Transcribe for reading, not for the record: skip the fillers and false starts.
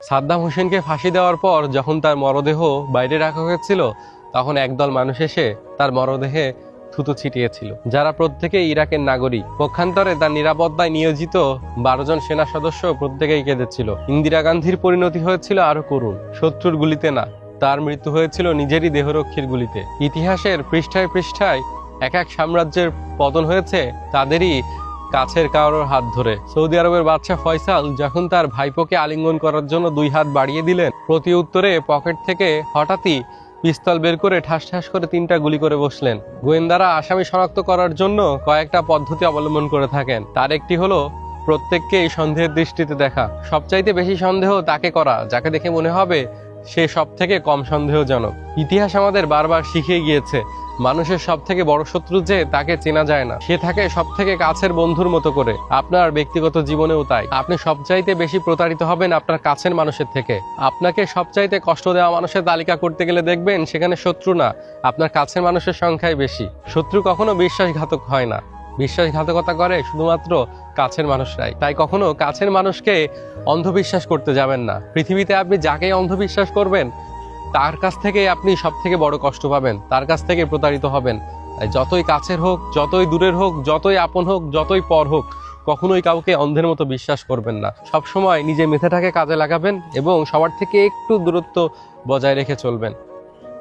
সাদ্দাম হোসেনকে ফাঁসি দেওয়ার পর যখন তার মরদেহ বাইরে রাখা হয়েছিল, তখন একদল মানুষ এসে তার মরদেহে থুতু ছিটিয়েছিল, যারা প্রত্যেকে ইরাকের নাগরিক। পক্ষান্তরে তার নিরাপত্তায় নিয়োজিত 12 জন সেনা সদস্য প্রত্যেকেই কেঁদেছিল। ইন্দিরা গান্ধীর পরিণতি হয়েছিল আরো করুণ। শত্রুর গুলিতে না, তার মৃত্যু হয়েছিল নিজেরই দেহরক্ষীর গুলিতে। ইতিহাসের পৃষ্ঠায় পৃষ্ঠায় এক এক সাম্রাজ্যের পতন হয়েছে তাদেরই কাছের কারোর হাত ধরে। সৌদি আরবের বাদশাহ ফয়সাল যখন তার ভাইপোকে আলিঙ্গন করার জন্য 2 হাত বাড়িয়ে দিলেন, প্রতি উত্তরে পকেট থেকে হঠাৎই পিস্তল বের করে ঠাস ঠাস করে 3টা গুলি করে বসলেন। গোয়েন্দারা আসামি শনাক্ত করার জন্য কয়েকটা পদ্ধতি অবলম্বন করে থাকেন। তার একটি হলো প্রত্যেককেই সন্দেহের দৃষ্টিতে দেখা। সবচাইতে বেশি সন্দেহ তাকে করা যাকে দেখে মনে হবে সে সব থেকে কম সন্দেহজনক। ইতিহাস আমাদের বারবার শিখিয়ে গিয়েছে, মানুষের সব থেকে বড় শত্রু যে তাকে চেনা যায় না, সে থাকে সব থেকে কাছের বন্ধুর মতো করে। আপনার ব্যক্তিগত জীবনেও তাই। আপনি সবচাইতে বেশি প্রতারিত হবেন আপনার কাছের মানুষের থেকে। আপনাকে সবচাইতে কষ্ট দেওয়া মানুষের তালিকা করতে গেলে দেখবেন সেখানে শত্রু না, আপনার কাছের মানুষের সংখ্যাই বেশি। শত্রু কখনো বিশ্বাসঘাতক হয় না, বিশ্বাসঘাতকতা করে শুধুমাত্র কাছের মানুষরাই। তাই কখনো কাছের মানুষকে অন্ধবিশ্বাস করতে যাবেন না। পৃথিবীতে আপনি যাকেই অন্ধবিশ্বাস করবেন তার কাছ থেকে আপনি সব থেকে বড় কষ্ট পাবেন, তার কাছ থেকে প্রতারিত হবেন। তাই যতই কাছের হোক, যতই দূরের হোক, যতই আপন হোক, যতই পর হোক, কখনোই কাউকে অন্ধের মতো বিশ্বাস করবেন না। সবসময় নিজের মেধাটাকে কাজে লাগাবেন এবং সবার থেকে একটু দূরত্ব বজায় রেখে চলবেন।